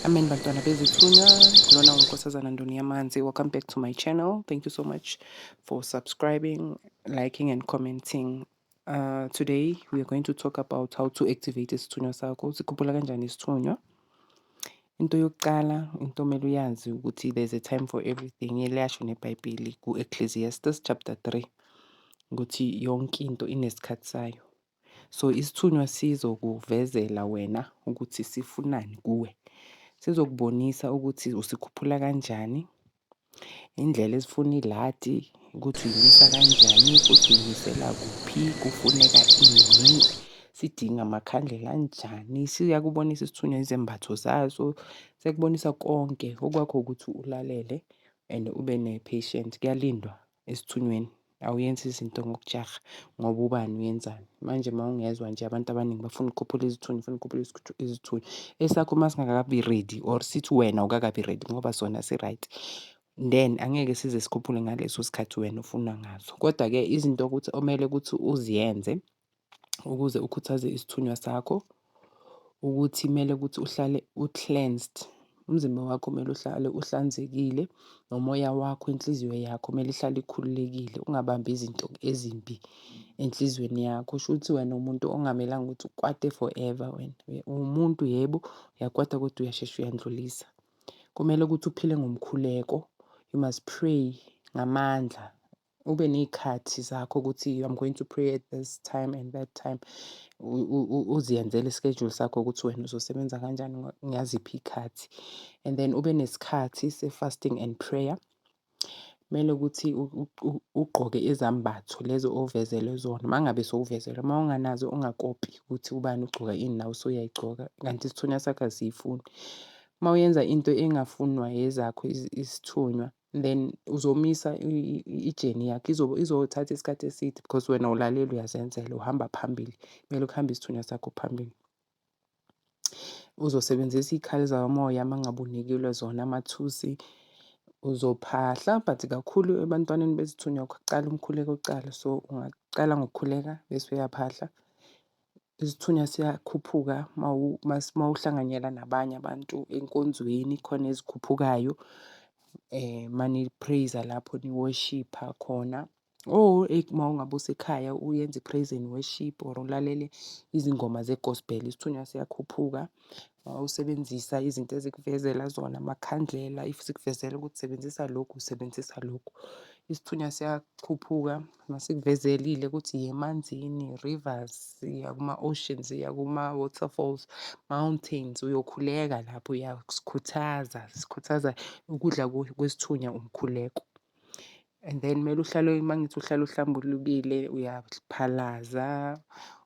Amen bantwana bezithunywa, lona unkosazana Ndoni Yamanzi. Welcome back to my channel. Thank you so much for subscribing, liking and commenting. Today we are going to talk about how to activate isithunywa sakho. Sikhuphula kanjani isithunywa? Into yokuqala, into omele uyazi ukuthi there's a time for everything. Yeliyasho neBhayibheli ku-Ecclesiastes chapter 3 ukuthi yonke into inesikhathi sayo. So isithunywa sizokuvezela wena ukuthi sifunani kuwe. Sizokubonisa ukuthi usikhuphula kanjani, indlela ezifuna iladi, ukuthi uyimisa kanjani, futhi uyimisela kuphi, kufuneka ini, sidinga amakhandlela anjani. Siyakubonisa isithunywa izembatho zaso, siyakubonisa konke. Okwakho ukuthi ulalele and ube ne-patient. Kuyalindwa esithunyweni. Awuyenzi izinto ngokujaha ngoba ubani uyenzani. Manje uma ungezwa nje abantu abaningi bafuna ukukhuphula izithunywa, bafuna ukukhuphula izithunywa. Esakho uma singakabi ready or sithi wena awukakabi ready ngoba sona si-right. Then angeke size sikhuphule ngaleso sikhathi wena ufuna ngaso. Kodwa-ke izinto ukuthi omele ukuthi uziyenze ukuze ukhuthaze isithunywa sakho, ukuthi kumele ukuthi uhlale u-cleansed. Umzimba wakho kumele uhlale uhlanzekile, nomoya wakho, inhliziyo yakho kumele ihlale ikhululekile. Ungabambi izinto ezimbi enhliziyweni yakho. Kusho ukuthi wena umuntu ongamelanga ukuthi ukwate forever wena. Umuntu yebo, uyakwata kodwa uyashesha uyandlulisa. Kumele ukuthi uphile ngomkhuleko. You must pray ngamandla. Ube ney'khathi zakho ukuthi I'm going to pray at this time and that time. Uziyenzele ischedule sakho ukuthi wena uzosebenza kanjani ngaziphi iy'khathi. And then ube nesikhathi se-fasting and prayer. Kumele ukuthi ugqoke izambatho lezo ovezelwe zona. Uma ngabe sowuvezelwe, uma unganazo ungakopi ukuthi ubani ugcoka ini nawe usuyayigcoka. Kanti isithunywa sakho asiyifuni. Uma uyenza into engafunwa ezakho isithunywa, then uzomisa ijeni yakho. Izothatha isikhathi eside because wena ulalela uyazenzela, uhamba phambili. Kumele ukuhambe isithunywa sakho phambili. Uzosebenzisa iy'khali zamoya uma ngabe unikelwe zona, amathusi. Uzophahla but kakhulu ebantwaneni bezithunywa kuqala umkhuleko oqala. So ungaqala ngokukhuleka bese uyaphahla. Isithunywa siyakhuphuka uma uhlanganyela nabanye abantu enkonzweni, khona ezikhuphukayo. Mani-praise lapho ni-worship-a khona. Uma ungabe usekhaya uyenze i-praise and worship or ulalele izingoma ze-gospel, isithunywa siyakhuphuka. Usebenzisa izinto ezikuvezela zona, amakhandlela. If sikuvezela ukuthi sebenzisa lokhu, usebenzisa lokhu. Isithunywa siyakhuphuka masikuvezelile ukuthi yiya emanzini, rivers, yiya kuma-oceans, yiya kuma-waterfalls, mountains. Uyokhuleka lapho, uyasikhuthaza. Sikhuthaza ukudla kwesithunywa umkhuleko. And then kumele uhlale, uma ngithi uhlale uhlambulukile, uyaphalaza,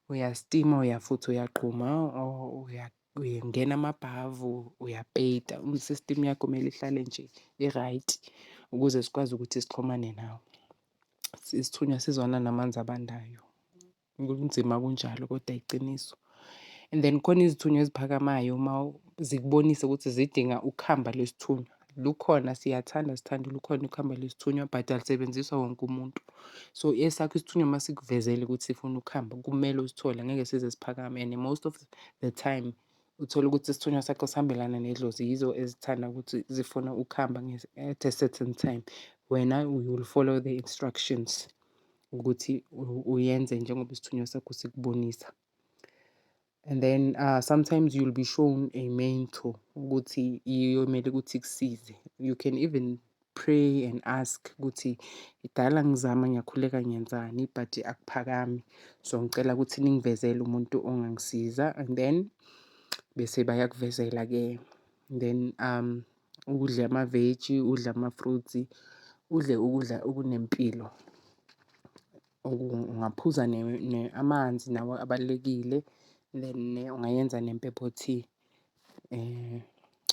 uyastima, uyafutha, uyaqhuma, uyangena amabhavu, uyapeyita. I-system yakho kumele ihlale nje i-right ukuze sikwazi ukuthi sixhumane nawe. Isithunywa sizwana namanzi abandayo. Kunzima kunjalo kodwa iqiniso. And then khona izithunywa eziphakamayo uma zikubonisa ukuthi zidinga ukuhamba lesithunywa. Lukhona, siyathanda, sithanda lukhona ukuhamba lesithunywa but alisebenziswa wonke umuntu. So esakho isithunywa uma sikuvezele ukuthi sifuna ukuhamba, kumele usithole, angeke size siphakame. And most of the time uthola ukuthi isithunywa sakho sihambelana nedlozi, yizo ezithanda ukuthi zifuna ukuhamba at a certain time. Wena you will follow the instructions ukuthi uyenze njengoba isithunywa sakho sikubonisa. And then sometimes you'll be shown a mentor ukuthi yiyo kumele ukuthi kusize. You can even pray and ask ukuthi idala ngizama, ngiyakhuleka, ngiyenzani but akuphakami. So ngicela ukuthi ningivezele umuntu ongangisiza. And then bese bayakuvezela-ke. Then udle amaveji, udle ama-fruits, udle ukudla okunempilo. Ungaphuza amanzi nawo abalulekile. Then ungayenza nempepho tea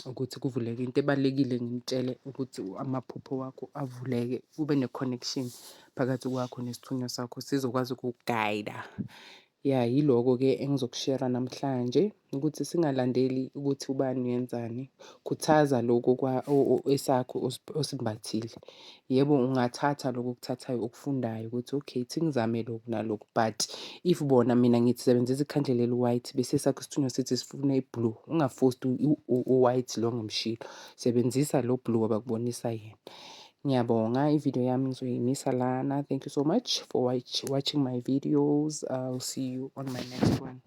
ukuthi kuvuleke. Into ebalulekile ngimtshele ukuthi amaphupho wakho avuleke, ube ne-connection phakathi kwakho nesithunywa sakho, sizokwazi ukukugayida Ya yiloko-ke engizokushera namhlanje, ukuthi singalandeli ukuthi ubani uyenzani. Khuthaza lokhu esakho osimbathile. Yebo, ungathatha lokhu okuthathayo okufundayo ukuthi okay, ngizame lokhu nalokhu, but if bona mina ngithi sebenzisa ikhandlela eli-white bese esakho isithunywa sithi sifuna i-blue, ungafosti u-white lo ongimshilo. Sebenzisa lo blue abakubonisa yena. Ngiyabonga, ividiyo yami ngizoyimisa lana. Thank you so much for watching my videos. I'll see you on my next one.